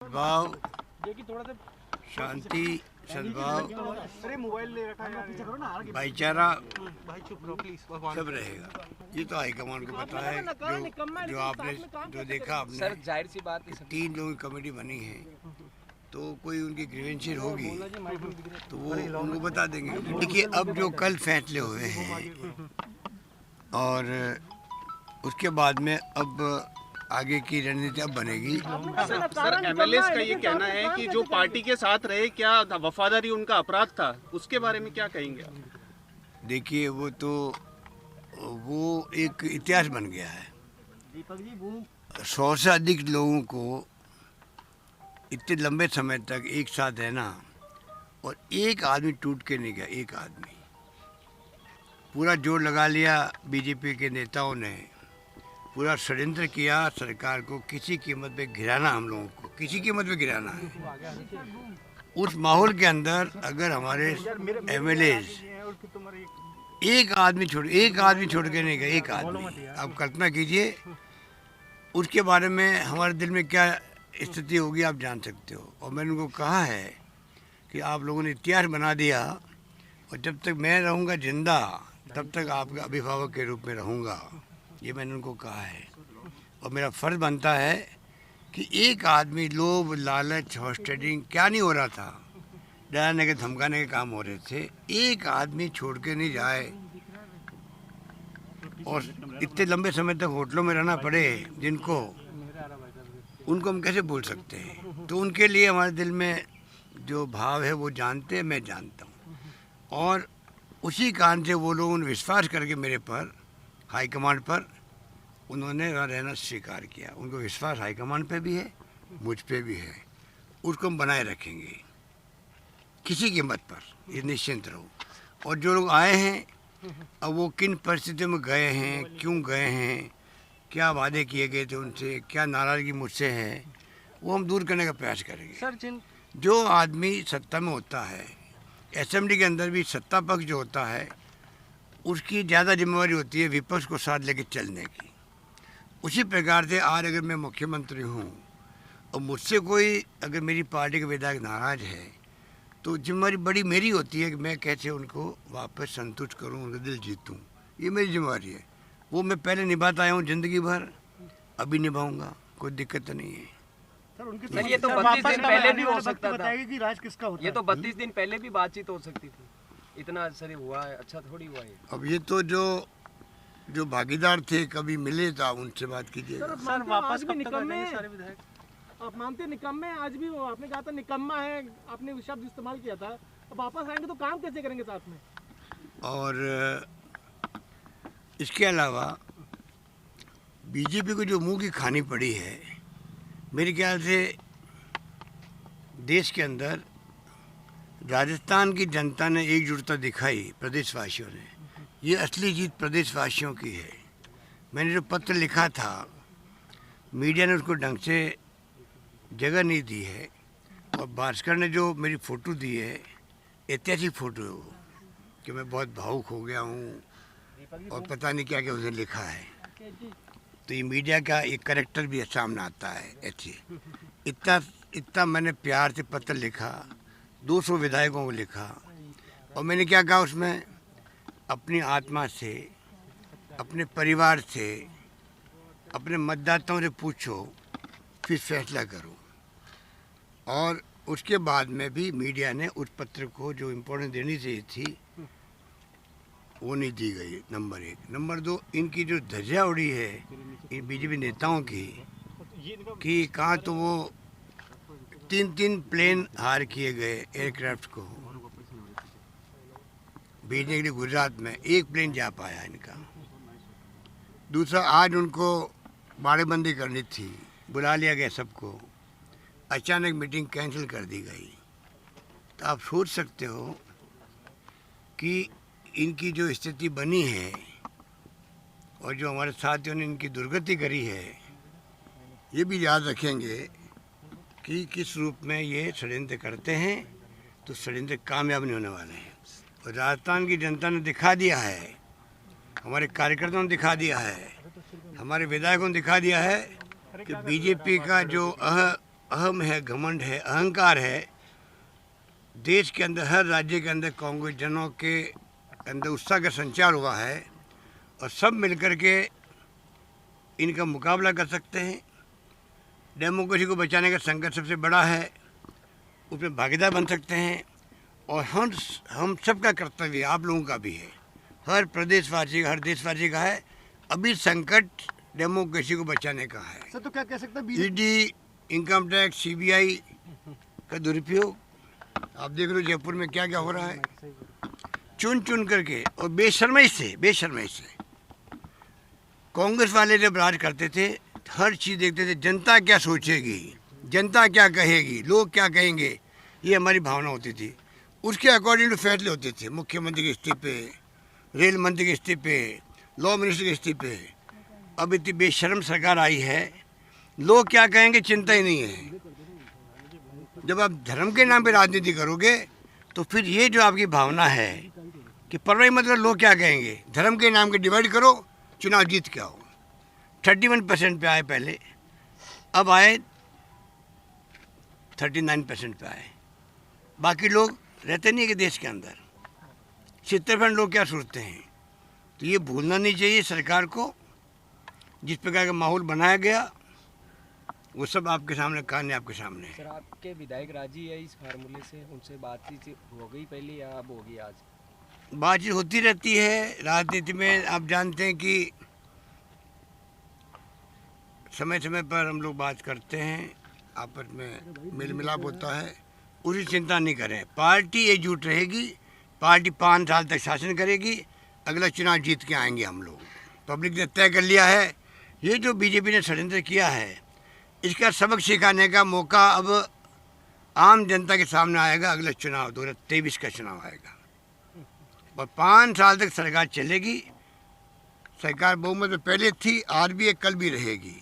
भाव, शांति, सद्भाव, भाईचारा सब रहेगा। ये तो हाईकमान को पता है। जो आपने जो देखा आपने, सर जाहिर सी बात है 3 लोगों की कमेटी बनी है, तो कोई उनकी ग्रीवेंशियल होगी तो वो उनको बता देंगे। देखिए, अब जो कल फैसले हुए हैं और उसके बाद में अब आगे की रणनीति अब बनेगी। सर एमएलए का ये कहना है कि जो पार्टी के साथ रहे, क्या वफादारी उनका अपराध था, उसके बारे में क्या कहेंगे आप? देखिए, वो एक इतिहास बन गया है। 100 से अधिक लोगों को इतने लंबे समय तक एक साथ रहना, और एक आदमी टूट के नहीं गया। एक आदमी पूरा जोर लगा लिया। बीजेपी के नेताओं ने पूरा षड्यंत्र किया सरकार को किसी कीमत पे गिराना, हम लोगों को किसी कीमत पे गिराना है। उस माहौल के अंदर अगर हमारे एमएलए एक आदमी छोड़ के नहीं गए, एक आदमी, आप कल्पना कीजिए उसके बारे में हमारे दिल में क्या स्थिति होगी, आप जान सकते हो। और मैंने उनको कहा है कि आप लोगों ने इतिहास बना दिया, और जब तक मैं रहूँगा जिंदा तब तक आपका अभिभावक के रूप में रहूँगा। ये मैंने उनको कहा है, और मेरा फ़र्ज़ बनता है कि एक आदमी, लोभ, लालच, हॉस्टेडिंग क्या नहीं हो रहा था, डराने के धमकाने के काम हो रहे थे। एक आदमी छोड़ के नहीं जाए, और इतने लंबे समय तक होटलों में रहना पड़े जिनको, उनको हम कैसे भूल सकते हैं। तो उनके लिए हमारे दिल में जो भाव है वो जानते हैं, मैं जानता हूँ। और उसी कारण से वो लोगों ने विश्वास करके मेरे पर, हाईकमांड पर, उन्होंने रहना स्वीकार किया। उनको विश्वास हाईकमांड पे भी है, मुझ पे भी है। उसको हम बनाए रखेंगे किसी कीमत पर, ये निश्चिंत रहो। और जो लोग आए हैं, अब वो किन परिस्थितियों में गए हैं, क्यों गए हैं, क्या वादे किए गए थे उनसे, क्या नाराज़गी मुझसे है, वो हम दूर करने का प्रयास करेंगे। सर जो आदमी सत्ता में होता है, असेंबली के अंदर भी सत्ता पक्ष जो होता है, उसकी ज़्यादा जिम्मेवारी होती है विपक्ष को साथ लेकर चलने की। उसी प्रकार से आज अगर मैं मुख्यमंत्री हूँ और मुझसे कोई अगर मेरी पार्टी के विधायक नाराज़ है, तो जिम्मेवारी बड़ी मेरी होती है कि मैं कैसे उनको वापस संतुष्ट करूँ, उनका दिल जीतूँ। ये मेरी जिम्मेवारी है। वो मैं पहले निभाता आया हूँ ज़िंदगी भर, अभी निभाऊँगा, कोई दिक्कत नहीं है। सर ये तो 32 दिन पहले भी हो सकता था। कि राज किसका होता ये तो 32 दिन पहले भी बातचीत हो सकती थी। इतना सर हुआ है, अच्छा थोड़ी हुआ है। अब ये तो जो भागीदार थे, कभी मिले तो आप उनसे बात कीजिए। सर वापस कब तक आएंगे सारे विधायक? आप मानते हैं निकम्मे? आज भी वो आपने कहा था निकम्मा है, आपने शब्द इस्तेमाल किया था। अब वापस आएंगे तो काम कैसे करेंगे साथ में? और इसके अलावा बीजेपी को जो मुंह की खानी पड़ी है, मेरे ख्याल से देश के अंदर राजस्थान की जनता ने एकजुटता दिखाई, प्रदेशवासियों ने। ये असली जीत प्रदेशवासियों की है। मैंने जो पत्र लिखा था, मीडिया ने उसको ढंग से जगह नहीं दी है, और भास्कर ने जो मेरी फ़ोटो दी है, ऐतिहासिक फ़ोटो है वो, कि मैं बहुत भावुक हो गया हूँ और पता नहीं क्या क्या उसने लिखा है। तो ये मीडिया का एक करैक्टर भी सामने आता है। ऐसे इतना मैंने प्यार से पत्र लिखा, 200 विधायकों को लिखा, और मैंने क्या कहा उसमें, अपनी आत्मा से, अपने परिवार से, अपने मतदाताओं से पूछो, फिर फैसला करो। और उसके बाद में भी मीडिया ने उस पत्र को जो इम्पोर्टेंस देनी चाहिए थी वो नहीं दी गई, नंबर 1। नंबर 2, इनकी जो धज्जियाँ उड़ी है इन बीजेपी नेताओं की, कि कहाँ तो वो 3 प्लेन हायर किए गए एयरक्राफ्ट को भेजने के लिए गुजरात में, 1 प्लेन जा पाया इनका। दूसरा, आज उनको बाड़ेबंदी करनी थी, बुला लिया गया सबको, अचानक मीटिंग कैंसिल कर दी गई। तो आप सोच सकते हो कि इनकी जो स्थिति बनी है, और जो हमारे साथियों ने इनकी दुर्गति करी है, ये भी याद रखेंगे कि किस रूप में ये षड्यंत्र करते हैं। तो षड्यंत्र कामयाब नहीं होने वाले हैं। और राजस्थान की जनता ने दिखा दिया है, हमारे कार्यकर्ताओं ने दिखा दिया है, हमारे विधायकों ने दिखा दिया है कि बीजेपी का जो अहम है, घमंड है, अहंकार है। देश के अंदर, हर राज्य के अंदर कांग्रेस जनों के अंदर उत्साह का संचार हुआ है और सब मिलकर के इनका मुकाबला कर सकते हैं। डेमोक्रेसी को बचाने का संकट सबसे बड़ा है, उसमें भागीदार बन सकते हैं। और हम सबका कर्तव्य, आप लोगों का भी है, हर प्रदेशवासी का, हर देशवासी का है। अभी संकट डेमोक्रेसी को बचाने का है। सर तो क्या कह सकते हैं ईडी, इनकम टैक्स, सीबीआई का दुरुपयोग, आप देख रहे हो जयपुर में क्या क्या हो रहा है, चुन चुन करके और बेशर्मी से कांग्रेस वाले जब राज करते थे हर चीज़ देखते थे, जनता क्या सोचेगी, जनता क्या कहेगी, लोग क्या कहेंगे, ये हमारी भावना होती थी। उसके अकॉर्डिंग फैसले होते थे, मुख्यमंत्री के इस्तीफे, रेल मंत्री के इस्तीफे, लॉ मिनिस्टर के इस्तीफे। अब इतनी बेशर्म सरकार आई है, लोग क्या कहेंगे चिंता ही नहीं है। जब आप धर्म के नाम पे राजनीति करोगे तो फिर ये जो आपकी भावना है कि परवाही मतलब लोग क्या कहेंगे, धर्म के नाम के डिवाइड करो, चुनाव जीत के आओ। 31% पे आए पहले, अब आए 39% पे आए। बाकी लोग रहते नहीं है कि देश के अंदर 70% लोग क्या सोचते हैं। तो ये भूलना नहीं चाहिए सरकार को। जिस प्रकार का माहौल बनाया गया वो सब आपके सामने, कहानी आपके सामने है। सर आपके विधायक राजी है इस फार्मूले से, उनसे बातचीत हो गई पहले या अब होगी आज? बातचीत होती रहती है राजनीति में। आप जानते हैं कि समय समय पर हम लोग बात करते हैं, आपस में मेल मिलाप होता है। उसकी चिंता नहीं करें, पार्टी एकजुट रहेगी, पार्टी 5 साल तक शासन करेगी, अगला चुनाव जीत के आएंगे हम लोग। पब्लिक ने तय कर लिया है। ये जो बीजेपी ने षड्यंत्र किया है इसका सबक सिखाने का मौका अब आम जनता के सामने आएगा। अगला चुनाव 2023 का चुनाव आएगा और 5 साल तक सरकार चलेगी। सरकार बहुमत में पहले थी, आज भी है, कल भी रहेगी।